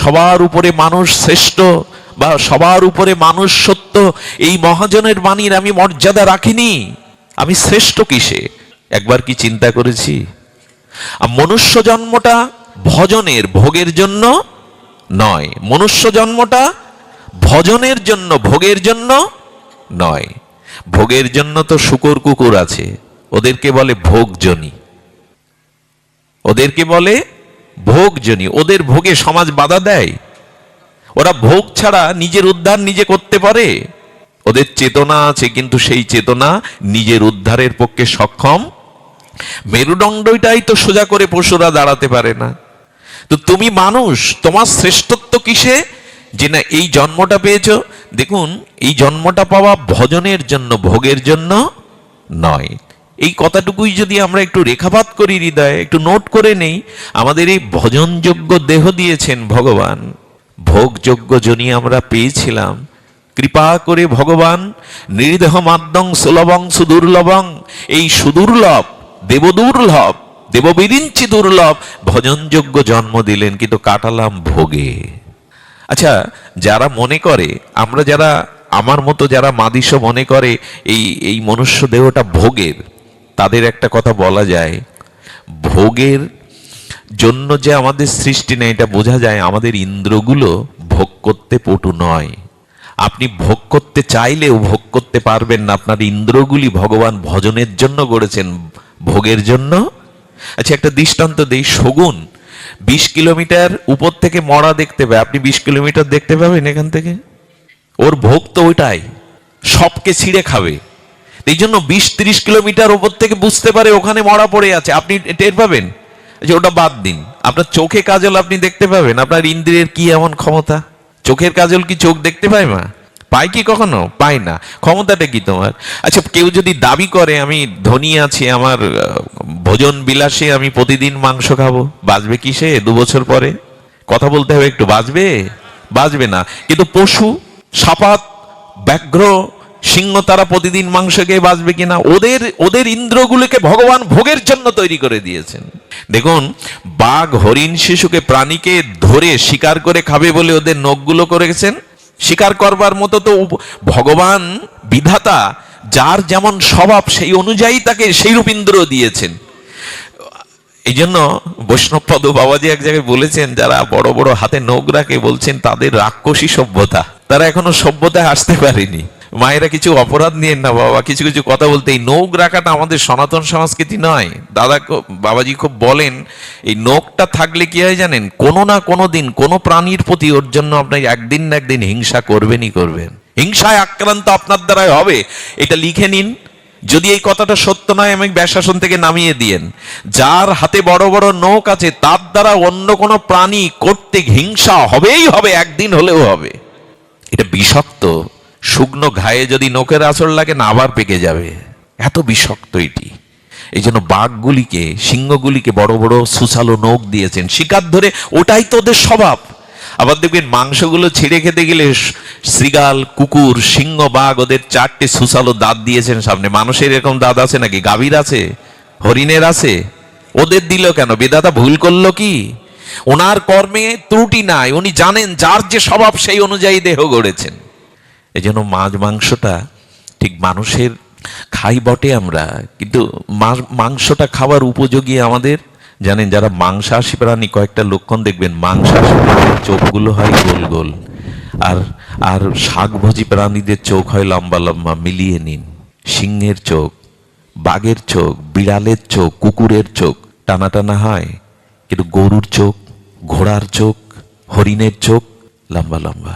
সবার উপরে মানুষ শ্রেষ্ঠ বা সবার উপরে মানুষ সত্য, এই মহাজনের বাণীর আমি মর্যাদা রাখিনি। আমি শ্রেষ্ঠ কিসে? একবার কি চিন্তা করেছি? মনুষ্য জন্মটা ভজনের ভোগের জন্য নয়, মনুষ্য জন্মটা ভজনের জন্য ভোগের জন্য নয়। ভোগের জন্য তো শূকর কুকুর আছে, ওদেরকে বলে ভোগজনী, ওদেরকে বলে ভোগজনী। ওদের ভোগে সমাজ বাধা দেয়? ওরা ভোগ ছাড়া নিজের উদ্ধার নিজে করতে পারে? ওদের চেতনা আছে, কিন্তু সেই চেতনা নিজের উদ্ধারের পক্ষে সক্ষম। মেরুদণ্ডটাই তো সোজা করে পশুরা দাঁড়াতে পারে না। তো তুমি মানুষ, তোমার শ্রেষ্ঠত্ব কিসে যে না এই জন্মটা পেয়েছো? দেখুন, এই জন্মটা পাওয়া ভজনের জন্য ভোগের জন্য নয়। এই কথাটুকুই যদি আমরা একটু রেখাপাত করি হৃদয়ে, একটু নোট করে নেই, আমাদের এই ভজনযোগ্য দেহ দিয়েছেন ভগবান, ভোগযোগ্য জনি আমরা পেয়েছিলাম। কৃপা করে ভগবান নির্দেহ মাদ্যং সুলভং সুদুর্লভং, এই সুদুর্লভ দেবদুর্লভ দেববিরিঞ্চি দুর্লভ ভজনযোগ্য জন্ম দিলেন, কিন্তু কাটালাম ভোগে। আচ্ছা, যারা মনে করে, আমরা যারা আমার মতো যারা মাদিস মনে করে এই মনুষ্য দেহটা ভোগের, তাদের একটা কথা বলা যায়, ভোগের জন্য যে আমাদের সৃষ্টি নেই এটা বোঝা যায় আমাদের ইন্দ্রগুলো ভোগ করতে পটু নয়। আপনি ভোগ করতে চাইলেও ভোগ করতে পারবেন না, আপনার ইন্দ্রগুলি ভগবান ভজনের জন্য গড়েছেন, ভোগের জন্য। আচ্ছা, একটা দৃষ্টান্ত দেই। শগুন 20 কিলোমিটার উপর থেকে মরা দেখতে পাবে, আপনি 20 কিলোমিটার দেখতে পাবেন এখান থেকে? ওর ভোগ তো ওইটাই, সবকে ছিঁড়ে খাবে। এই জন্য 20-30 কিলোমিটার উপর থেকে বুঝতে পারে ওখানে মরা পড়ে আছে, আপনি টের পাবেন। যে ওটা বাদ দিন, আপনার চোখে কাজল আপনি দেখতে পাবেন। আপনার ইন্দ্রিয়ের কি এমন ক্ষমতা? চোখের কাজল কি চোখ দেখতে পায়? মা পায় কি? কখনো পায় না। ক্ষমতাটা কি তোমার? আচ্ছা, কেউ যদি দাবি করে আমি ধনী আছি, আমার ভোজন বিলাসে আমি প্রতিদিন মাংস খাবো, বাঁচবে কি সে 2 বছর পরে? কথা বলতে হবে একটু, বাঁচবে? বাঁচবে না। কিন্তু পশু, সাপাত, ব্যাঘ্র, সিংহ তারা প্রতিদিন মাংস খেয়ে বাঁচবে কিনা? ওদের ইন্দ্রগুলোকে ভগবান ভোগের জন্য তৈরি করে দিয়েছেন। দেখুন, বাঘ হরিণ শিশুকে প্রাণীকে ধরে শিকার করে খাবে বলে ওদের নখগুলো করেছেন শিকার করবার মতো। তো ভগবান বিধাতা যার যেমন স্বভাব সেই অনুযায়ী তাকে সেইরূপ ইন্দ্র দিয়েছেন। এই জন্য বৈষ্ণবপদ বাবাজি এক জায়গায় বলেছেন, যারা বড় বড় হাতে নখ রাখে বলছেন তাদের রাক্ষসী সভ্যতা, তারা এখনো সভ্যতায় আসতে পারেনি। মায়েরা কিছু অপরাধ নিয়েন না বাবা, কিছু কিছু কথা বলতে। এই নখ রাখাটা আমাদের সনাতন সংস্কৃতি নয়। দাদা বাবাজি খুব বলেন, এই নখটা থাকলে কি হয় জানেন, কোনো না কোনো দিন কোনো প্রাণীর প্রতি ওর জন্য আপনি একদিন না একদিন হিংসা করবেনই করবেন। হিংসায় আক্রান্ত আপনার দ্বারাই হবে, এটা লিখে নিন। যদি এই কথাটা সত্য নয়, আমি ব্যাসাসন থেকে নামিয়ে দিয়েন। যার হাতে বড় বড় নখ আছে তার দ্বারা অন্য কোনো প্রাণী করতে হিংসা হবেই হবে, একদিন হলেও হবে। এটা বিষাক্ত। শুকনো ঘায়ে যদি নখের আঁচড় লাগে না, আবার পেকে যাবে, এত বিষাক্ত এটি। এই জন্য বাঘগুলিকে, সিংহগুলিকে বড় বড় সুসালো নখ দিয়েছেন শিকার ধরে, ওটাই তো ওদের স্বভাব। আবার দেখবেন মাংসগুলো ছিঁড়ে খেতে গেলে শৃগাল, কুকুর, সিংহ, বাঘ ওদের 4টে সুসালো দাঁত দিয়েছেন সামনে। মানুষের এরকম দাঁত আছে নাকি? গাভীর আছে, হরিণের আছে, ওদের দিল কেন? বিধাতা ভুল করলো কি? ওনার কর্মে ত্রুটি নাই, উনি জানেন যার যে স্বভাব সেই অনুযায়ী দেহ গড়েছেন। এই জন্য মাছ মাংসটা ঠিক মানুষের খাই বটে আমরা, কিন্তু মাংসটা খাবার উপযোগী আমাদের। জানেন, যারা মাংসাশী প্রাণী, কয়েকটা লক্ষণ দেখবেন, মাংসাশী প্রাণীর চোখগুলো হয় গোল গোল, আর শাকভোজী প্রাণীদের চোখ হয় লম্বা লম্বা। মিলিয়ে নিন, সিংহের চোখ, বাঘের চোখ, বিড়ালের চোখ, কুকুরের চোখ টানা টানা হয়, কিন্তু গরুর চোখ, ঘোড়ার চোখ, হরিণের চোখ লম্বা লম্বা।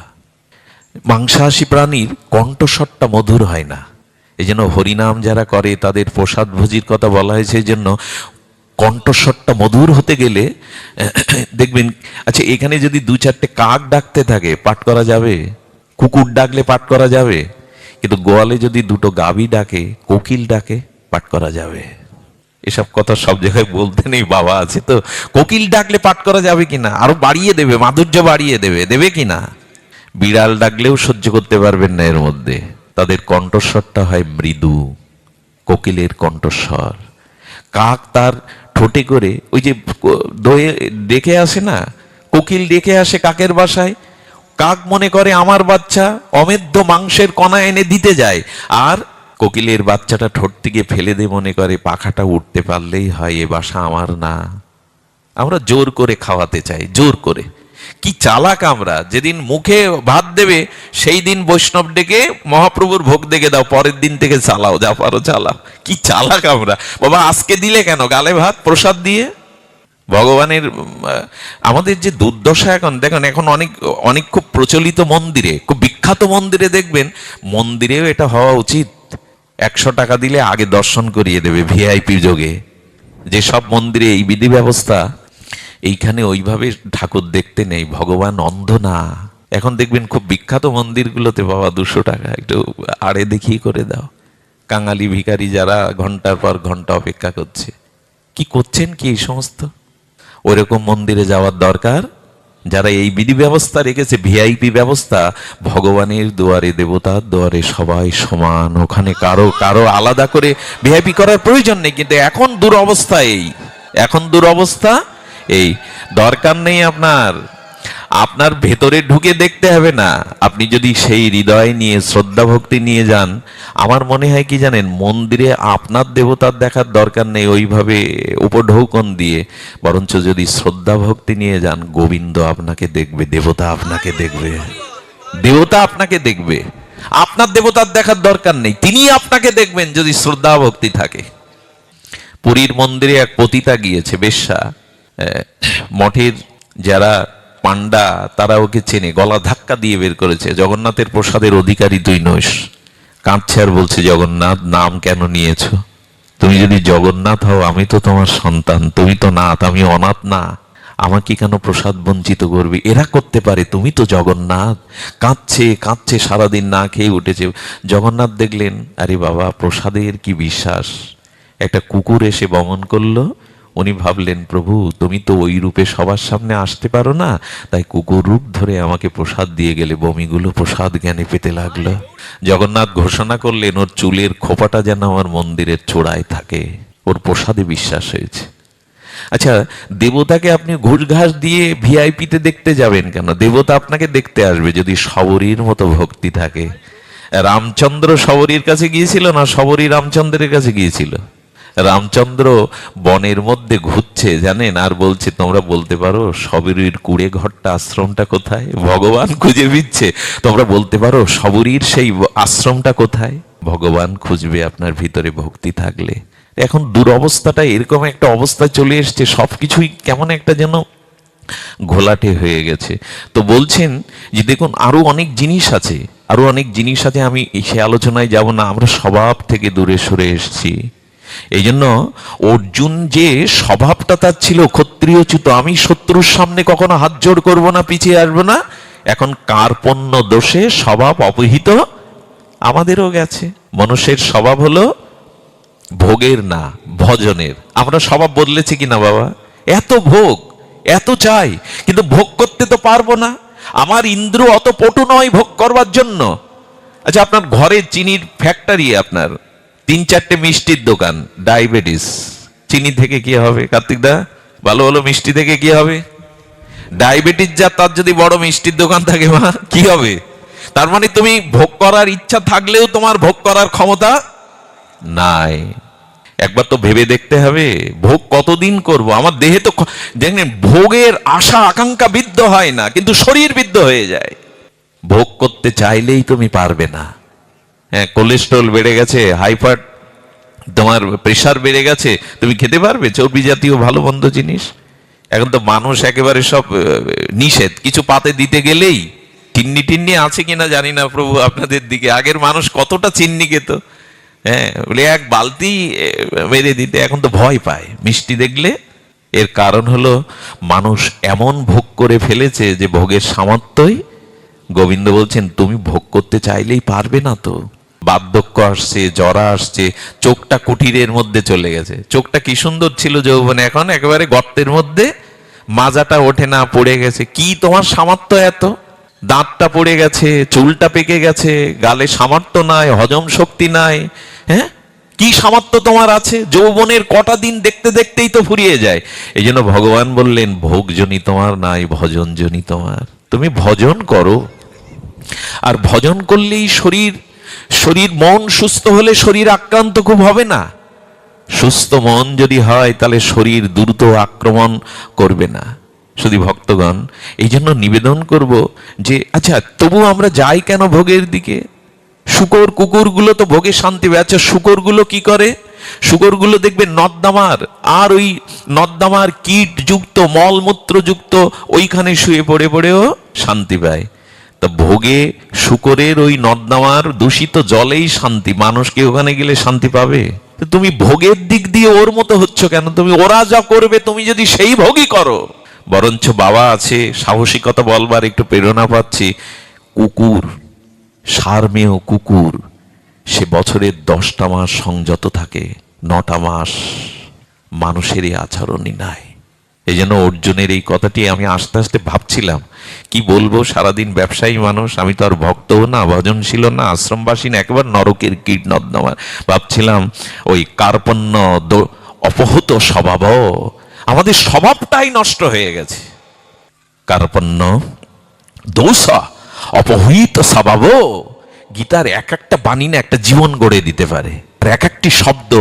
মাংসাশী প্রাণীর কণ্ঠস্বরটা মধুর হয় না। এই জন্য হরিনাম যারা করে তাদের প্রসাদ ভোজির কথা বলা হয়েছে। এই জন্য কণ্ঠস্বরটা মধুর হতে গেলে দেখবেন, আচ্ছা এখানে যদি 2-4টে কাক ডাকতে থাকে পাঠ করা যাবে, কুকুর ডাকলে পাঠ করা যাবে, কিন্তু গোয়ালে যদি 2টো গাভী ডাকে, কোকিল ডাকে, পাঠ করা যাবে। এসব কথা সব জায়গায় বলতে নেই, বাবা আছে তো। কোকিল ডাকলে পাঠ করা যাবে কিনা? আরো বাড়িয়ে দেবে, মাধুর্য বাড়িয়ে দেবে, দেবে কিনা? বিড়াল ডাকলেও সহ্য করতে পারবেন না এর মধ্যে। তাদের কণ্ঠস্বরটা হয় মৃদু, কোকিলের কণ্ঠস্বর। কাক তার ঠোঁটে করে ওই যে দয়ে ডেকে আসে না, কোকিল ডেকে আসে কাকের বাসায়, কাক মনে করে আমার বাচ্চা, অমেদ্য মাংসের কণা এনে দিতে যায়, আর কোকিলের বাচ্চাটা ঠোঁট থেকে ফেলে দিয়ে মনে করে পাখাটা উঠতে পারলেই হয়, এ বাসা আমার না। আমরা জোর করে খাওয়াতে চাই, জোর করে। কি চালাক আমরা! যেদিন মুখে ভাত দেবে সেই দিন বৈষ্ণব ডেকে মহাপ্রভুর ভোগ দেখে দাও, পরের দিন থেকে চালাও, যা পারো চালাও। কি চালাক আমরা! বাবা আজকে দিলে কেন গালে ভাত প্রসাদ দিয়ে? ভগবানের আমাদের যে দুর্দশা এখন দেখুন, এখন অনেক অনেক খুব প্রচলিত মন্দিরে, খুব বিখ্যাত মন্দিরে দেখবেন, মন্দিরেও এটা হওয়া উচিত, 100 টাকা দিলে আগে দর্শন করিয়ে দেবে ভিআইপি যোগে। যে সব মন্দিরে এই বিধি ব্যবস্থা, এইখানে ওইভাবে ঠাকুর দেখতে নেই। ভগবান অন্ধ না। এখন দেখবেন খুব বিখ্যাত মন্দিরগুলোতে বাবা 200 টাকা একটু আড়ে দেখিয়ে করে দাও। কাঙালি ভিখারি যারা ঘন্টার পর ঘন্টা অপেক্ষা করছে, কি করছেন কি এই সমস্ত? ওইরকম মন্দিরে যাওয়ার দরকার। যারা এই বিধি ব্যবস্থা রেখেছে, ভিআইপি ব্যবস্থা, ভগবানের দুয়ারে, দেবতার দুয়ারে সবাই সমান, ওখানে কারো কারো আলাদা করে ভিআইপি করার প্রয়োজন নেই। কিন্তু এখন দুরবস্থা এই, এখন দুরবস্থা এই। দরকার নেই আপনার, আপনার ভেতরে ঢুকে দেখতে হবে না। আপনি যদি সেই হৃদয় নিয়ে, শ্রদ্ধা ভক্তি নিয়ে যান, আমার মনে হয় কি জানেন, মন্দিরে আপনার দেবতার দেখার দরকার নেই ওইভাবে উপঢৌকন দিয়ে, বরঞ্চ যদি শ্রদ্ধা ভক্তি নিয়ে যান, গোবিন্দ আপনাকে দেখবে, দেবতা আপনাকে দেখবে, দেবতা আপনাকে দেখবে। আপনার দেবতার দেখার দরকার নেই, তিনি আপনাকে দেখবেন যদি শ্রদ্ধা ভক্তি থাকে। পুরীর মন্দিরে এক পতিতা গিয়েছে, বেশ্যা। মঠের যারা পান্ডা তারা ওকে চেনে, গলা ধাক্কা দিয়ে বের করেছে, জগন্নাথের প্রসাদের অধিকারী তুই নইস। কাঁদছে আর বলছে, জগন্নাথ নাম কেন নিয়েছ? তুমি যদি জগন্নাথ হও, আমি তো তোমার সন্তান, তুমি তো নাথ, আমি অনাথ না, আমাকে কেন প্রসাদ বঞ্চিত করবে? এরা করতে পারে, তুমি তো জগন্নাথ। কাঁদছে কাঁদছে, সারাদিন না খেয়ে উঠেছে। জগন্নাথ দেখলেন, আরে বাবা প্রসাদের কি বিশ্বাস। একটা কুকুর এসে বমন করলো, উনি ভাবলেন, প্রভু তুমি তো ওই রূপে সবার সামনে আসতে পারো না, তাই কুকুর রূপ ধরে আমাকে প্রসাদ দিয়ে গেলে, বমিগুলো প্রসাদ জ্ঞানে পেতে লাগলো। জগন্নাথ ঘোষণা করলেন, ওর চুলের খোপাটা যেন আমার মন্দিরের চূড়ায় থাকে, ওর প্রসাদে বিশ্বাস হয়েছে। আচ্ছা, দেবতাকে আপনি ঘুষ ঘাস দিয়ে ভিআইপিতে দেখতে যাবেন কেন? দেবতা আপনাকে দেখতে আসবে যদি শবরীর মতো ভক্তি থাকে। রামচন্দ্র শবরীর কাছে গিয়েছিল না, শবরী রামচন্দ্রের কাছে গিয়েছিল? রামচন্দ্র বনের মধ্যে ঘুরছে জানেন, আর বলছে, তোমরা বলতে পারো শবরীর কুড়ে ঘরটা, আশ্রমটা কোথায়? ভগবান খুঁজে দিচ্ছে। তোমরা বলতে পারো শবরীর সেই আশ্রমটা কোথায়? ভগবান খুঁজবে আপনার ভিতরে ভক্তি থাকলে। এখন দুরবস্থাটা এরকম একটা অবস্থা চলে এসছে, সবকিছুই কেমন একটা যেন ঘোলাটে হয়ে গেছে। তো বলছেন যে দেখুন, আরো অনেক জিনিস আছে, আরো অনেক জিনিস আছে, আমি সে আলোচনায় যাব না। আমরা স্বভাব থেকে দূরে সরে এসেছি। এই জন্য অর্জুন যে স্বভাবটা তার ছিল ক্ষত্রিয়চ্যুত, আমি শত্রুর সামনে কখনো হাত জোড় করবো না, পিছিয়ে আসবো না। এখন কার্পণ্য দোষে স্বভাব অপহৃত আমাদেরও গেছে। মানুষের স্বভাব হলো ভোগের না ভজনের। আমরা স্বভাব বদলেছি কিনা বাবা? এত ভোগ, এত চাই, কিন্তু ভোগ করতে তো পারবো না। আমার ইন্দ্র অত পটু নয় ভোগ করবার জন্য। আচ্ছা, আপনার ঘরে চিনির ফ্যাক্টরি, আপনার 3-4টে মিষ্টির দোকান, ডায়াবেটিস। চিনি থেকে কি হবে কার্তিক দা? ভালো ভালো মিষ্টি থেকে কি হবে? ডায়াবেটিস যা, তার যদি বড় মিষ্টির দোকান থাকে মা, কি হবে? তার মানে তুমি ভোগ করার ইচ্ছা থাকলেও তোমার ভোগ করার ক্ষমতা নাই। একবার তো ভেবে দেখতে হবে, ভোগ কতদিন করব? আমার দেহে তো দেখেন, ভোগের আশা আকাঙ্ক্ষা বিদ্ধ হয় না, কিন্তু শরীর বিদ্ধ হয়ে যায়। ভোগ করতে চাইলেই তুমি পারবে না। হ্যাঁ, কোলেস্ট্রল বেড়ে গেছে, হাইপার, তোমার প্রেশার বেড়ে গেছে, তুমি খেতে পারবে চর্বি জাতীয় ভালো মন্দ জিনিস? এখন তো মানুষ একেবারে সব নিষেধ, কিছু পাতে দিতে গেলেই। চিন্নি টিন্নি আছে কিনা জানি না প্রভু আপনাদের দিকে, আগের মানুষ কতটা চিন্নি খেত, হ্যাঁ, বলে এক বালতি মেরে দিতে। এখন তো ভয় পায় মিষ্টি দেখলে। এর কারণ হলো মানুষ এমন ভোগ করে ফেলেছে যে ভোগের সামর্থ্যই, গোবিন্দ বলছেন তুমি ভোগ করতে চাইলেই পারবে না। তো বার্ধক্য আসছে, জরা আসছে, চোখটা কুটিরের মধ্যে চলে গেছে। চোখটা কি সুন্দর ছিল যৌবনে, এখন একেবারে গর্তের মধ্যে, মাজাটা ওঠে না, পড়ে গেছে। কি তোমার সামর্থ্য এত? দাঁতটা পড়ে গেছে, চুলটা পেকে গেছে, গালে সামর্থ্য নাই, হজম শক্তি নাই। হ্যাঁ, কি সামর্থ্য তোমার আছে? যৌবনের কটা দিন দেখতে দেখতেই তো ফুরিয়ে যায়। এই জন্য ভগবান বললেন, ভোগজনী তোমার নাই, ভজনজনী তোমার। তুমি ভজন করো, আর ভজন করলেই শরীর মন সুস্থ হলে শরীর আক্রান্ত খুব হবে না। সুস্থ মন যদি হয় তাহলে শরীর দ্রুত আক্রমণ করবে না। শুধু ভক্তগণ, এই জন্য নিবেদন করব যে আচ্ছা, তবু আমরা যাই কেন ভোগের দিকে? শূকর কুকুরগুলো তো ভোগে শান্তি পায়। আচ্ছা, শূকরগুলো কি করে? শূকরগুলো দেখবে নর্দমার, আর ওই নর্দমার কীট যুক্ত, মলমূত্র যুক্ত ওইখানে শুয়ে পড়ে পড়েও শান্তি পায়। তা ভোগে শূকরের ওই নর্দমার দূষিত জলেই শান্তি, মানুষ কি ওখানে গেলে শান্তি পাবে? তুমি ভোগের দিক দিয়ে ওর মতো হচ্ছ কেন? তুমি ওরা যা করবে তুমি যদি সেই ভোগই করো। বরঞ্চ বাবা আছে, সাহসিকতা বলবার একটু প্রেরণা পাচ্ছি। কুকুর, সারমেয় কুকুর, সে বছরের 10টা মাস সংযত থাকে, 9টা মাস মানুষের এই আচরণই নাই। এই জন্য অর্জুনের এই কথাটি আমি আস্তে আস্তে ভাবছিলাম, কি বলবো। সারাদিন ব্যবসায়ী মানুষ, আমি তো আর ভক্তও না, ভজনশীল না, আশ্রমবাসী না, একেবারে নরকের কীট নর্দমা। ভাবছিলাম ওই কার্পণ্য অপহূত স্বভাব, আমাদের স্বভাবটাই নষ্ট হয়ে গেছে। কার্পণ্য দোষ অপহৃত স্বভাব। গীতার এক একটা বাণী না একটা জীবন গড়ে দিতে পারে, আর এক একটি শব্দ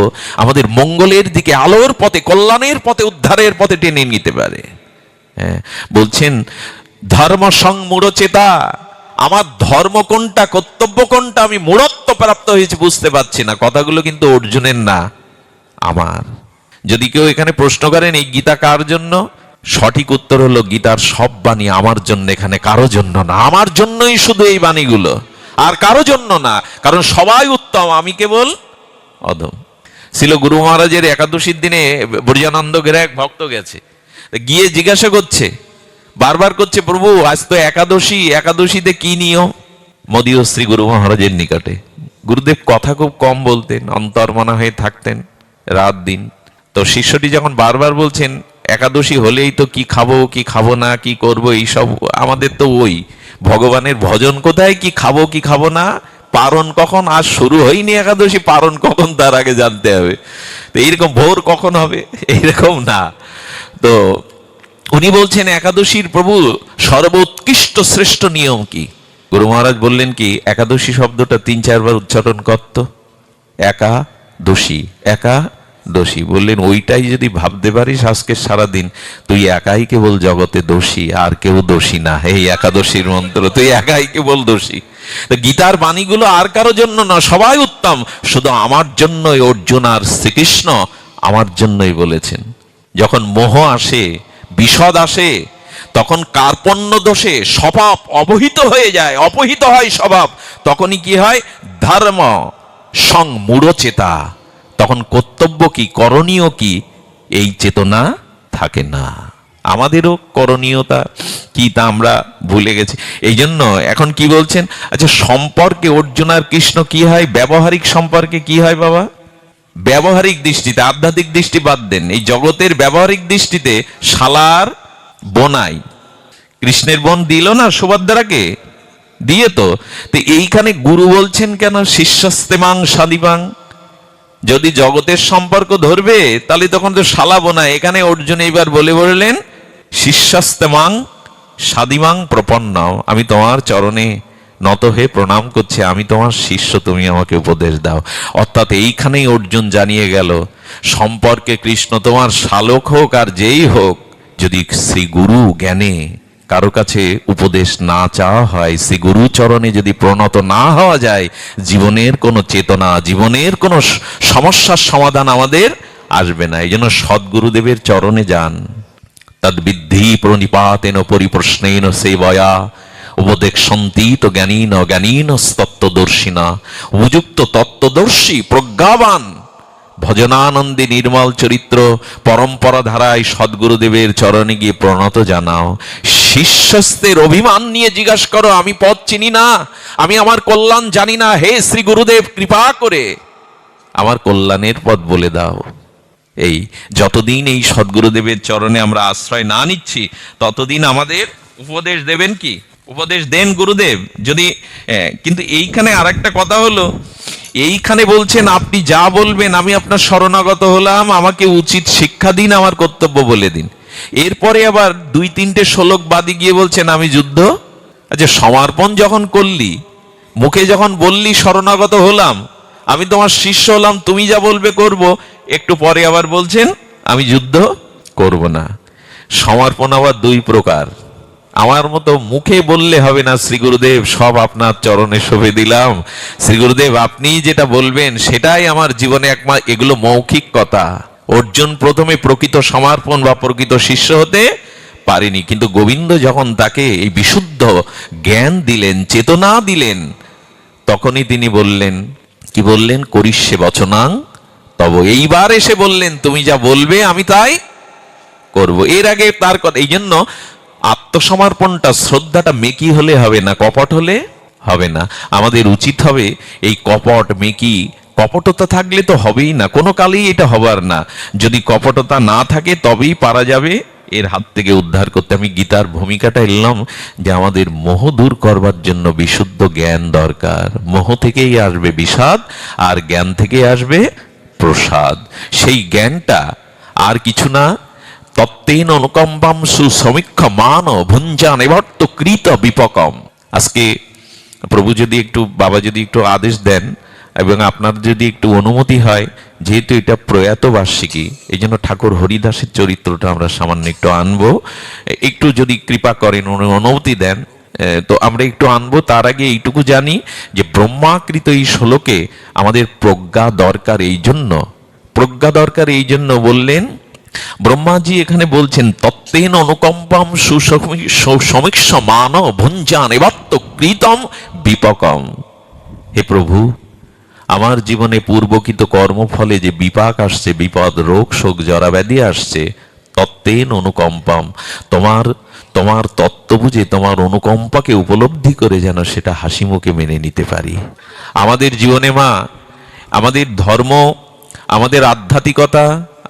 আমাদের মঙ্গলের দিকে, আলোর পথে, কল্যাণের পথে, উদ্ধারের পথে টেনে নিতে পারে। হ্যাঁ, বলছেন ধর্ম সং মূঢ়চেতা। আমার ধর্ম কোনটা, কর্তব্য কোনটা, আমি মূঢ়ত্ব প্রাপ্ত হয়েছি বুঝতে পারছি না। কথাগুলো কিন্তু অর্জুনের না, আমার। যদি কেউ এখানে প্রশ্ন করেন এই গীতা কার জন্য, সঠিক উত্তর হলো গীতার সব বাণী আমার জন্য, এখানে কারো জন্য না। আমার জন্যই শুধু এই বাণীগুলো, আর কারো জন্য না। কারণ সবাই উত্তম, আমি কেবল অধম। ছিল গুরু মহারাজের একাদশীর দিনে বর্জানন্দ গেরা এক ভক্ত গেছে, গিয়ে জিজ্ঞাসা করছে, বারবার করছে, প্রভু আজ তো একাদশী, একাদশীতে কি নিয়ম? মোদীয় শ্রী গুরু মহারাজের নিকটে। গুরুদেব কথা খুব কম বলতেন, অন্তর্মনা হয়ে থাকতেন রাত দিন। তো শিষ্যটি যখন বারবার বলছেন একাদশী হলেই তো কি খাবো কি খাবো না, কি করব, এইসব আমাদের তো ওই ভগবানের ভজন কোথায়, কি খাবো কি খাবো না, পারণ কখন, আজ শুরু হয়নি একাদশী, পারণ কখন তার আগে জানতে হবে। তো এইরকম ভোর কখন হবে, এইরকম না। তো উনি বলছেন একাদশীর প্রভু সর্বোৎকৃষ্ট শ্রেষ্ঠ নিয়ম কি? গুরু মহারাজ বললেন কি, একাদশী শব্দটা 3-4 বার উচ্চারণ করত। একাদশী, একাদশী। বললেন ওইটাই যদি ভাবতে পারিস আজকে সারাদিন, তুই একাই কেবল জগতে দোষী, আর কেউ দোষী না। এই একাদশীর মন্ত্র, তুই একাই কেবল দোষী। তো গীতার বাণীগুলো আর কারো জন্য না, সবাই উত্তম, শুধু আমার জন্যই অর্জুন আর শ্রীকৃষ্ণ আমার জন্যই বলেছেন। যখন মোহ আসে, বিষদ আসে, তখন কার্পণ্য দোষে স্বভাব অবহিত হয়ে যায়, অপহিত হয় স্বভাব। তখনই কি হয়? ধর্ম সং মূঢ়চেতা। তখন কর্তব্য কি, করণীয় কি, এই চেতনা থাকে না। আমাদেরও করণীয়তা কি তা আমরা ভুলে গেছি। এই জন্য এখন কি বলছেন, আচ্ছা সম্পর্কে অর্জুন আর কৃষ্ণ কি হয়, ব্যবহারিক সম্পর্কে কি হয় বাবা? ব্যবহারিক দৃষ্টিতে, আধ্যাত্মিক দৃষ্টি বাদ দেন, এই জগতের ব্যবহারিক দৃষ্টিতে শালার বোনাই, কৃষ্ণের বোন দিল না সুভদ্রাকে, দিয়ে তো। এইখানে গুরু বলছেন কেন শিষ্যস্তেমাং সাদিবাং? যদি জগতের সম্পর্ক ধরবে তাহলে তখন তো শালা বোনা। এখানে অর্জুন এইবার বলে বললেন শিষ্যস্তেমাং সাদিমাং প্রপন্ন, আমি তোমার চরণে নত হয়ে প্রণাম করছি, আমি তোমার শিষ্য, তুমি আমাকে উপদেশ দাও। অর্থাৎ এইখানেই অর্জুন জানিয়ে গেল সম্পর্কে কৃষ্ণ তোমার শালক হোক আর যেই হোক, যদি শ্রী গুরু জ্ঞানে কারো কাছে উপদেশ না চাওয়া হয়, শ্রী গুরু চরণে যদি প্রণত না হওয়া যায়, জীবনের কোনো চেতনা, জীবনের কোনো সমস্যার সমাধান আমাদের আসবে না। এই জন্য সদ্গুরুদেবের চরণে যান। তদ্বিদ্ধি প্রণিপাতেন পরিপ্রশ্নেন সেবয়া উপদেক্ষন্তি তো জ্ঞানীন জ্ঞানীন তত্ত্বদর্শিনা। উপযুক্ত তত্ত্বদর্শী প্রজ্ঞাবান ভজনানন্দী নির্মল চরিত্র পরম্পরা ধারায় সদ্গুরুদেবের চরণে গিয়ে প্রণত জানাও। শিষ্যস্তের অভিমান নিয়ে জিজ্ঞাসা করো, আমি পথ চিনি না, আমি আমার কল্যাণ জানি না, হে শ্রী গুরুদেব কৃপা করে আমার কল্যাণের পথ বলে দাও। এই যতদিন এই সদ্গুরুদেবের চরণে আমরা আশ্রয় না নিচ্ছি, ততদিন আমাদের উপদেশ দেবেন কি? উপদেশ দেন গুরুদেব। যদি কিন্তু এইখানে আর একটা কথা হলো, এইখানে বলছেন আপনি যা বলবেন আমি আপনার শরণাগত হলাম, আমাকে উচিত শিক্ষা দিন, আমার কর্তব্য বলে দিন। এরপরে আবার 2-3টে শ্লোক বাদে গিয়ে বলছেন আমি যুদ্ধ। আচ্ছা, সমর্পণ যখন করলি, মুখে যখন বললি শরণাগত হলাম, আমি তোমার শিষ্য হলাম, তুমি যা বলবে করব, একটু পরে আবার বলছেন আমি যুদ্ধ করব না। সমর্পণ আবার 2 প্রকার। আমার মতো মুখে বললে হবে না, শ্রী গুরুদেব সব আপনার চরণে শোভে দিলাম, শ্রী গুরুদেব আপনি যেটা বলবেন সেটাই আমার জীবনে একমাত্র, এগুলো মৌখিক কথা। অর্জুন প্রথমে প্রকৃত সমর্পণ বা প্রকৃত শিষ্য হতে পারেনি, কিন্তু গোবিন্দ যখন তাকে এই বিশুদ্ধ জ্ঞান দিলেন, চেতনা দিলেন, তখনই তিনি বললেন, কি বললেন? করিষ্যে বচনাং তব। এইবার এসে বললেন তুমি যা বলবে আমি তাই করব। এর আগে তার কথা। এই জন্য আত্মসমর্পণটা, শ্রদ্ধাটা মেকি হলে হবে না, কপট হলে হবে না। আমাদের উচিত হবে এই কপট, মেকি, কপটতা থাকলে তো হবেই না, কোনো কালেই এটা হবার না। যদি কপটতা না থাকে তবেই পারা যাবে এর হাত থেকে উদ্ধার করতে। আমি গীতার ভূমিকাটা এলাম যে আমাদের মোহ দূর করবার জন্য বিশুদ্ধ জ্ঞান দরকার। মোহ থেকেই আসবে বিষাদ, আর জ্ঞান থেকে আসবে প্রসাদ। সেই জ্ঞানটা আর কিছু না, তত্ত্বেন অনুকম্পাম সুসমীক্ষ মান ভুঞ্জান এভর্ত কৃত বিপকম। আজকে প্রভু যদি একটু, বাবা যদি একটু আদেশ দেন এবং আপনার যদি একটু অনুমতি হয়, যেহেতু এটা প্রয়াত বার্ষিকী, এই জন্য ঠাকুর হরিদাসের চরিত্রটা আমরা সামান্য একটু আনবো। একটু যদি কৃপা করেন, অনুমতি দেন, তো আমরা একটু আনবো। তার আগে এইটুকু জানি যে ব্রহ্মাকৃত এই শ্লোকে আমাদের প্রজ্ঞা দরকার। এই জন্য প্রজ্ঞা দরকার, এই জন্য বললেন ব্রহ্মাজি এখানে বলছেন তত্ত্বেন অনুকম্পম সুসমীক্ষ মান ভুঞ্জান এবাত্ত কৃতম বিপকম। হে প্রভু, আমার জীবনে পূর্বকৃত কর্মফলে যে বিপাক আসছে, বিপদ, রোগ, শোক, জরাব্যাধি আসছে, তত্ত্বেন অনুকম্পম, তোমার তত্ত্ব বুঝে, তোমার অনুকম্পাকে উপলব্ধি করে যেন সেটা হাসি মুখে মেনে নিতে পারি। আমাদের জীবনে মা, আমাদের ধর্ম, আমাদের আধ্যাত্মিকতা,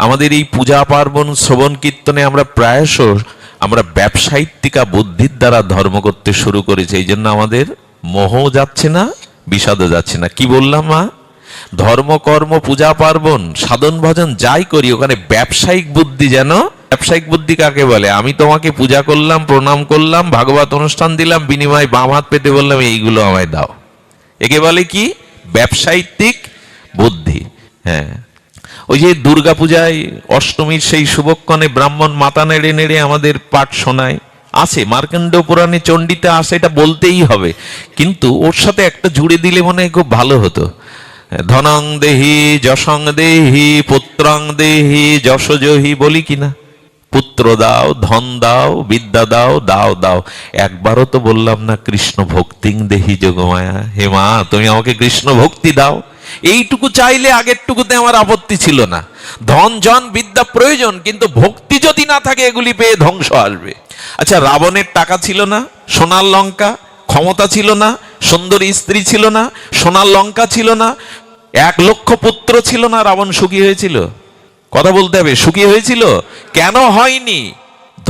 আমাদের এই পূজা পার্বণ, শ্রবণ কীর্তনে আমরা ব্যবসায়িত্তিকা বুদ্ধির দ্বারা ধর্ম করতে শুরু করেছি। এই জন্য আমাদের মোহ যাচ্ছে না, বিষাদও যাচ্ছে না। কি বললাম মা? ধর্ম, কর্ম, পূজা পার্বণ, সাধন ভজন যাই করি, ওখানে ব্যবসায়িক বুদ্ধি যেন। ব্যবসায়িক বুদ্ধি কাকে বলে? আমি তোমাকে পূজা করলাম, প্রণাম করলাম, ভাগবত অনুষ্ঠান দিলাম, বিনিময়ে বাম হাত পেতে বললাম এইগুলো আমায় দাও। একে বলে কি? ব্যবসায়িক বুদ্ধি। হ্যাঁ, ওই যে দুর্গা পূজায় অষ্টমীর সেই শুভক্ষণে ব্রাহ্মণ মাথা নেড়ে নেড়ে আমাদের পাঠ শোনায়, আছে মার্কণ্ড পুরাণে, চণ্ডীতে আছে, এটা বলতেই হবে। কিন্তু ওর সাথে একটা জুড়ে দিলে মনে হয় খুব ভালো হতো। ধনং দেহি যশং দেহি পুত্রং দেহি যশোজহি, বলি কিনা? পুত্র দাও, ধন দাও, বিদ্যা দাও, দাও দাও। একবারও তো বললাম না কৃষ্ণ ভক্তিং দেহি যোগমায়া, হে মা তুমি আমাকে কৃষ্ণ ভক্তি দাও। এইটুকু চাইলে আগেরটুকুতে আমার আপত্তি ছিল না। ধন জন বিদ্যা প্রয়োজন, কিন্তু ভক্তি যদি না থাকে এগুলি পেয়ে ধ্বংস আসবে। আচ্ছা, রাবণের টাকা ছিল না, সোনার লঙ্কা, ক্ষমতা ছিল না, সুন্দরী স্ত্রী ছিল না, সোনার লঙ্কা ছিল না, 1 লক্ষ পুত্র ছিল না, রাবণ সুখী হয়েছিল? কথা বলতে হবে, সুখী হয়েছিল? কেন হয়নি?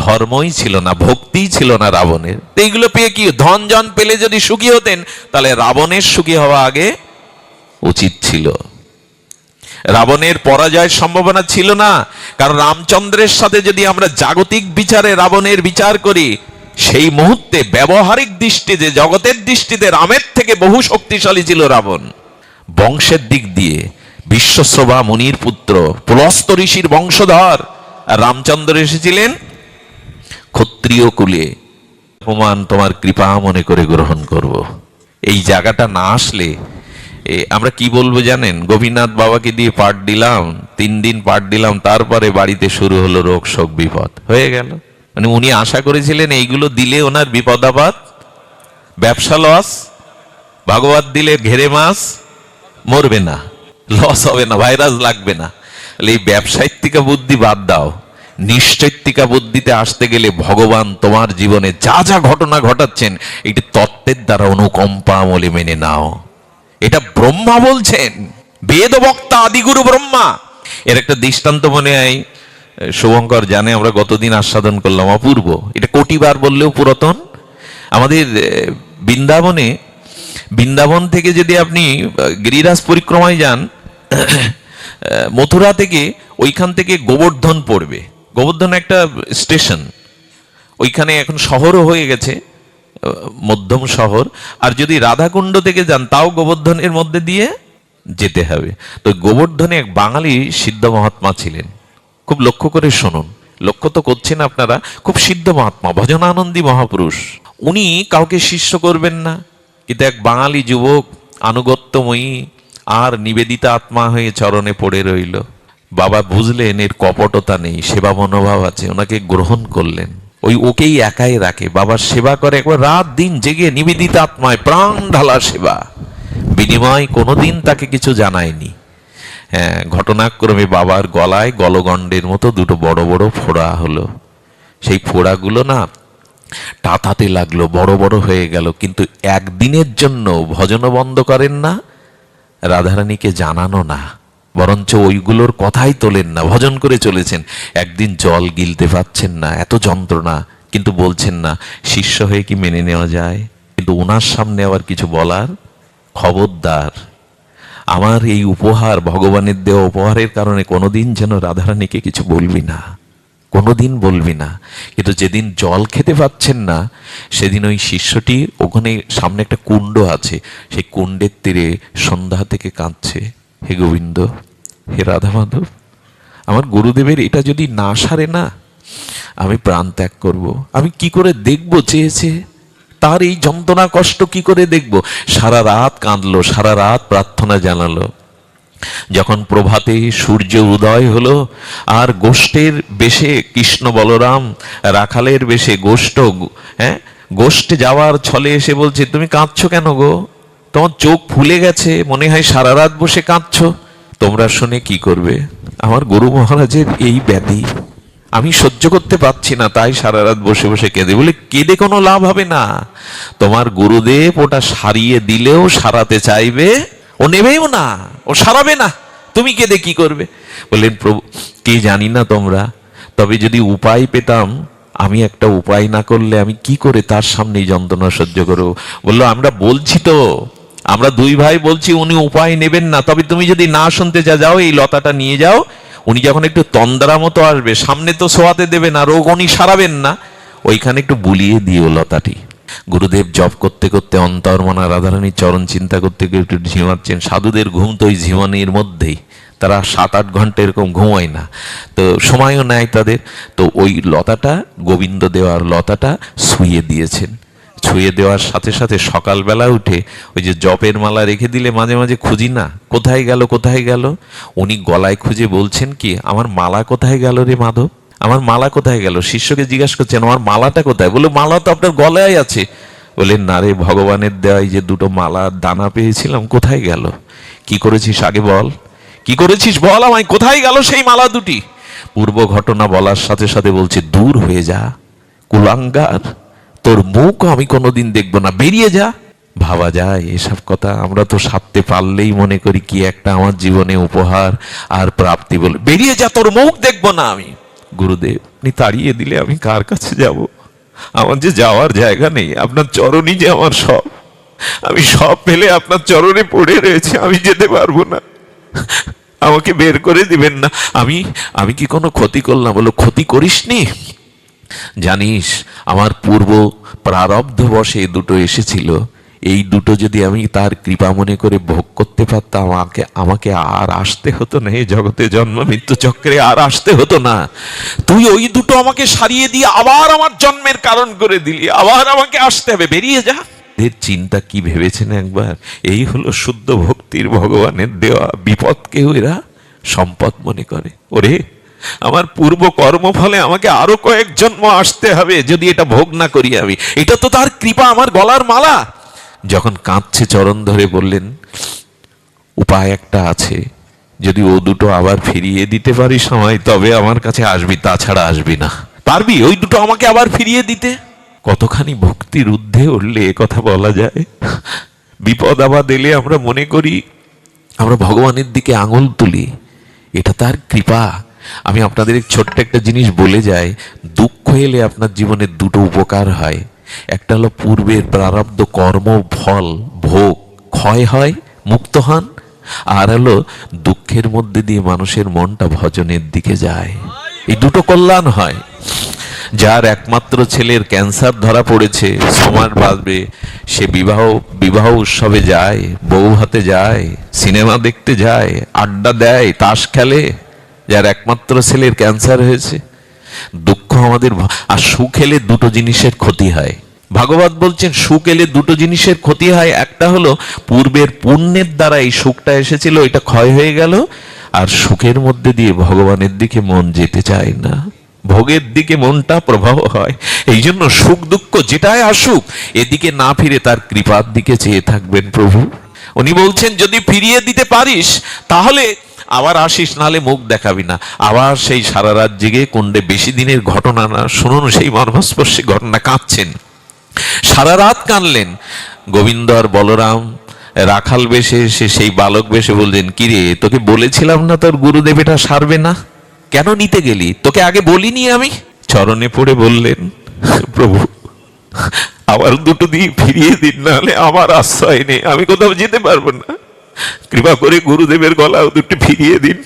ধর্মই ছিল না, ভক্তিই ছিল না রাবণের। এইগুলো পেয়ে কি, ধন জন পেলে যদি সুখী হতেন, তাহলে রাবণের সুখী হওয়া আগে উচিত ছিল। রাবণের পরাজয়ের সম্ভাবনা ছিল না, কারণ রামচন্দ্রের সাথে যদি আমরা জাগতিক বিচারে রাবণের বিচার করি, সেই মুহূর্তে ব্যবহারিক দৃষ্টিতে, জগতের দৃষ্টিতে রামের থেকে বহু শক্তিশালী ছিল রাবণ। বংশের দিক দিয়ে বিশ্বশ্রবা মুনির পুত্র, পুলস্ত ঋষির বংশধর, আর রামচন্দ্র এসেছিলেন ক্ষত্রিয় কুলে। অপমান তোমার কৃপা মনে করে গ্রহণ করব। এই জায়গাটা না আসলে আমরা কি বলবো জানেন? গোপীনাথ বাবাকে দিয়ে পাঠ দিলাম, 3 দিন পাঠ দিলাম, তারপরে বাড়িতে শুরু হলো রোগ শোক বিপদ, হয়ে গেল। মানে উনি আশা করেছিলেন এইগুলো দিলে ওনার বিপদ আপদ, ব্যবসা লস, ভাগবত দিলে ঘেরে মাছ, মরবে না, লস হবে না, ভাইরাস লাগবে না। এই ব্যবসায়িত্তিকা বুদ্ধি বাদ দাও। নিশ্চৈত্তিকা বুদ্ধিতে আসতে গেলে ভগবান তোমার জীবনে যা যা ঘটনা ঘটাচ্ছেন, এটি তত্ত্বের দ্বারা অনুকম্পা আমলে মেনে নাও। এটা ব্রহ্মা বলছেন, বেদ বক্তা আদিগুরু ব্রহ্মা। এর একটা দৃষ্টান্ত মনে হয়, শুভঙ্কর জানে, আমরা গতদিন আস্বাদন করলাম, অপূর্ব। এটা কোটিবার বললেও পুরাতন। আমাদের বৃন্দাবনে বৃন্দাবন থেকে যদি আপনি গিরিরাজ পরিক্রমায় যান, মথুরা থেকে ওইখান থেকে গোবর্ধন পড়বে। গোবর্ধন একটা স্টেশন, ওইখানে এখন শহরও হয়ে গেছে, মধ্যম শহর। আর যদি রাধাকুণ্ড থেকে যান তাও গোবর্ধনের মধ্যে দিয়ে যেতে হবে। তো গোবর্ধনে এক বাঙালি সিদ্ধ মহাত্মা ছিলেন, খুব লক্ষ্য করে শুনুন, লক্ষ্য তো করছেন আপনারা, খুব সিদ্ধ মহাত্মা, ভজনানন্দী মহাপুরুষ। উনি কাউকে শিষ্য করবেন না, কিন্তু এক বাঙালি যুবক আনুগত্যময়ী আর নিবেদিতা আত্মা হয়ে চরণে পড়ে রইল। বাবা বুঝলেন এর কপটতা নেই, সেবা মনোভাব আছে, ওনাকে গ্রহণ করলেন। ওকেই একাই রাখে, বাবার সেবা করে একবার রাত দিন জেগে, নিবেদিত আত্মায় প্রাণ ঢালা সেবা, বিনিময় কোনোদিন তাকে কিছু জানায়নি। হ্যাঁ, ঘটনাক্রমে বাবার গলায় গলগণ্ডের মতো দুটো বড় বড় ফোড়া হলো। সেই ফোড়াগুলো না টাতাতে লাগলো, বড় বড় হয়ে গেল, কিন্তু একদিনের জন্য ভজন বন্ধ করেন না, রাধারানীকে জানানো না, বরঞ্চ ওইগুলোর কথাই তোলেন না, ভজন করে চলেছেন। একদিন জল গিলতে পারছেন না, এত যন্ত্রণা, কিন্তু বলছেন না। শিষ্য হয়ে কি মেনে নেওয়া যায়? কিন্তু ওনার সামনে আবার কিছু বলার, খবরদার, আমার এই উপহার, ভগবানের দেওয়া উপহারের কারণে কোনোদিন যেন রাধারানীকে কিছু বলবি না, কোনোদিন বলবি না। কিন্তু যেদিন জল খেতে পাচ্ছেন না, সেদিন ওই শিষ্যটি ওখানে সামনে একটা কুণ্ড আছে, সেই কুণ্ডের তীরে সন্ধ্যা থেকে কাঁদছে, হে গোবিন্দ, হে রাধা মাধব, আমার গুরুদেবের এটা যদি না সারে না, আমি প্রাণ ত্যাগ করব। আমি কি করে দেখবো চেয়েছে, তার এই যন্ত্রণা কষ্ট কি করে দেখব? সারা রাত কাঁদলো, সারা রাত প্রার্থনা জানালো। যখন প্রভাতে সূর্য উদয় হলো, আর গোষ্ঠের বেশে কৃষ্ণ বলরাম রাখালের বেশে গোষ্ঠে যাওয়ার ছলে এসে বলছে, তুমি কাঁদছো কেন গো? তোমার চোখ ফুলে গেছে, মনে হয় সারা রাত বসে কাঁদছো। তোমরা শুনে কি করবে? আমার গুরু মহারাজের এই ব্যাধি, আমি সহ্য করতে পারছি না, তাই সারা রাত বসে বসে কেঁদে। বলে, কেঁদে কোনো লাভ হবে না, তোমার গুরুদেব ওটা সারিয়ে দিলেও সারাতে চাইবে, ও নেবেও না, ও সারাবে না, তুমি কেঁদে কি করবে? বললেন, প্রভু কি জানি না তোমরা, তবে যদি উপায় পেতাম, আমি একটা উপায় না করলে আমি কি করে তার সামনে যন্ত্রণা সহ্য করবো? বললো, আমরা বলছি তো, আমরা দুই ভাই বলছি, উনি উপায় নেবেন না, তবে তুমি যদি না শুনতে যাও, এই লতাটা নিয়ে যাও, উনি যখন একটু তন্দ্রা মতো আসবে, সামনে তো শোয়াতে দেবে না, রোগ উনি সারাবেন না, ওইখানে একটু বুলিয়ে দিও লতাটি। গুরুদেব জপ করতে করতে অন্তর্মনা রাধারানীর চরণ চিন্তা করতে করতে একটু ঝিমাচ্ছেন। সাধুদের ঘুম তো ওই ঝিমানির মধ্যেই, তারা 7-8 ঘন্টা এরকম ঘুমায় না, তো সময়ও নেয় তাদের। তো ওই লতাটা, গোবিন্দ দেওয়ার লতাটা শুয়ে দিয়েছেন। ছুঁয়ে দেওয়ার সাথে সাথে সকালবেলা উঠে ওই যে জপের মালা রেখে দিলে মাঝে মাঝে খুঁজি না, কোথায় গেল কোথায় গেল, উনি গলায় খুঁজে বলছেন কি, আমার মালা কোথায় গেল রে মাধব, আমার মালা কোথায় গেল? শিষ্যকে জিজ্ঞাসা করছেন, আমার মালাটা কোথায়? বলে, মালা তো আপনার গলায় আছে। বলে, না রে, ভগবানের দেওয়ায় যে দুটো মালা দানা পেয়েছিলাম, কোথায় গেল? কি করেছিস আগে বল, কি করেছিস বল আমায়, কোথায় গেল সেই মালা দুটি? পূর্ব ঘটনা বলার সাথে সাথে বলছে, দূর হয়ে যা কুলাঙ্গার, তোর মুখ আমি কোনোদিন দেখবো না, বেরিয়ে যা। ভাবা যায় এসব কথা? আমরা তো সারতে পারলেই মনে করি কি একটা আমার জীবনে উপহার আর প্রাপ্তি, বলে বেরিয়ে যা, তোর মুখ দেখবো না আমি। গুরুদেব আপনি তাড়িয়ে দিলে আমি কার কাছে যাব? আমার যে যাওয়ার জায়গা নেই, আপনার চরণই যে আমার সব, আমি সব পেলে আপনার চরণে পড়ে রয়েছে, আমি যেতে পারবো না, আমাকে বের করে দিবেন না। আমি কি কোনো ক্ষতি করলাম? বলো, ক্ষতি করিসনি, জানিস আমার পূর্ব প্রারব্ধ বশে দুটো এসেছিল, এই দুটো যদি আমি তার কৃপা মনে করে ভোগ করতে পারতাম, আমাকে আর আসতে হতো না, এই জগতে জন্ম মৃত্যু চক্রে আর আসতে হতো না। তুই ওই দুটো আমাকে সারিয়ে দিয়ে আবার আমার জন্মের কারণ করে দিলি, আবার আমাকে আসতে হবে, বেরিয়ে যা। এর চিন্তা কি ভেবেছেন একবার? এই হলো শুদ্ধ ভক্তির ভগবানের দেওয়া। বিপদকেও এরা সম্পদ মনে করে। ওরে, আমার পূর্ব কর্মফলে আমাকে আরো কয়েক জন্ম আসতে হবে যদি এটা ভোগ না করি আমি, এটা তো তার কৃপা, আমার গলার মালা। যখন কাঁদছে চরণ ধরে বললেন, উপায় একটা আছে, যদি ও দুটো আবার ফিরিয়ে দিতে পারি সময়, তবে আমার কাছে আসবি, তাছাড়া আসবি না। পারবি ওই দুটো আমাকে আবার ফিরিয়ে দিতে? কতখানি ভক্তির ঊর্ধ্বে উঠলে এ কথা বলা যায়? বিপদ আবার এলে আমরা মনে করি, আমরা ভগবানের দিকে আঙুল তুলি, এটা তার কৃপা। আমি আপনাদের ছোট্ট একটা জিনিস বলে যাই, দুঃখ এলে আপনার জীবনে দুটো উপকার হয়। একটা হলো পূর্বের প্রারব্ধ কর্ম ফল ভোগ ক্ষয় হয়, মুক্ত হন, আর হলো দুঃখের মধ্যে দিয়ে মানুষের মনটা ভজনের দিকে যায়। এই দুটো কল্যাণ হয়। যার একমাত্র ছেলের ক্যান্সার ধরা পড়েছে, সমাজ বাঁচবে, সে বিবাহ উৎসবে যায়, বউ হাতে যায়, সিনেমা দেখতে যায়, আড্ডা দেয়, তাস খেলে। যার একমাত্র ছেলের ক্যান্সার হয়েছে, দুঃখ আমাদের। আর সুখ এলে দুটো জিনিসের ক্ষতি হয়। ভাগবত বলছেন সুখ এলে দুটো জিনিসের ক্ষতি হয়। একটা হলো পূর্বের পুণ্যের দ্বারা এই সুখটা এসেছিল, এটা ক্ষয় হয়ে গেল। আর সুখের মধ্যে দিয়ে ভগবানের দিকে মন যেতে চায় না, ভোগের দিকে মনটা প্রবাহ হয়। এই জন্য সুখ দুঃখ যেটাই আসুক, এদিকে না ফিরে তার কৃপার দিকে চেয়ে থাকবেন প্রভু। উনি বলছেন যদি ফিরিয়ে দিতে পারিস তাহলে আবার আসিস, নালে মুখ দেখাবি না। আবার সেই সারা রাত জেগে কুণ্ডে, বেশি দিনের ঘটনা না, শুনুন সেই মর্মস্পর্শী ঘটনা। কাঁদছেন, সারা রাত কাঁদলেন। গোবিন্দ আর বলরাম রাখাল বেশে এসে সেই বালক বেশে বললেন, কিরে তোকে বলেছিলাম না তোর গুরুদেব এটা সারবে না, কেন নিতে গেলি? তোকে আগে বলিনি আমি? চরণে পড়ে বললেন, প্রভু আবার দুটো দিয়ে ফিরিয়ে দিন, নাহলে আমার আশ্রয় নেই, আমি কোথাও যেতে পারবো না। কৃপা করে গুরুদেবের গলাও দুটো ফিরিয়ে দিন।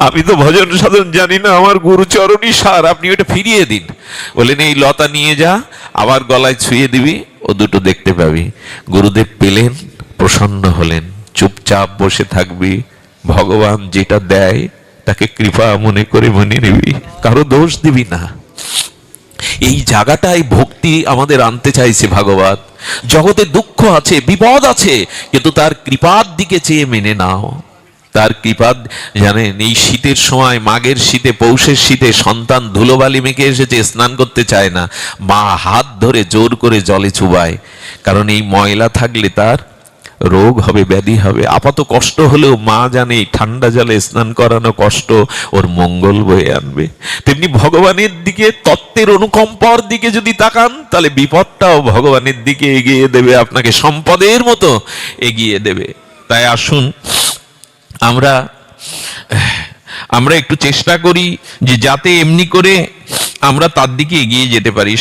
আমি তো ভজন সাধন জানি না, আমার গুরু চরণই সার, আপনি ওটা ফিরিয়ে দিন। বলেন এই লতা নিয়ে যা, আবার গলায় ছুঁয়ে দিবি, ও দুটো দেখতে পাবি। গুরুদেব পেলেন, প্রসন্ন হলেন। চুপচাপ বসে থাকবি, ভগবান যেটা দেয় তাকে কৃপা মনে করে মনে নিবি, কারো দোষ দিবি না। এই জায়গাটাই ভক্তি আমাদের আনতে চাইছে ভাগবত। জগতে দুঃখ আছে, বিপদ আছে, কিন্তু তার কৃপার দিকে চেয়ে মেনে নাও। তার কৃপা, জানেন এই শীতের সময়, মাঘের শীতে, পৌষের শীতে সন্তান ধুলোবালি মেখে এসেছে, স্নান করতে চায় না, মা হাত ধরে জোর করে জলে চুবায়। কারণ এই ময়লা থাকলে তার রোগ হবে, ব্যাধি হবে। আপাত কষ্ট হলেও মা জানে ঠান্ডা জলে স্নান করানো কষ্ট ওর মঙ্গল বয়ে আনবে। তেমনি ভগবানের দিকে, তত্ত্বের অনুকম্পার দিকে যদি তাকান, তাহলে বিপদটাও ভগবানের দিকে এগিয়ে দেবে, আপনাকে সম্পদের মতো এগিয়ে দেবে। তাই আসুন আমরা একটু চেষ্টা করি যে যাতে এমনি করে আমরা তার দিকে এগিয়ে যেতে পারি।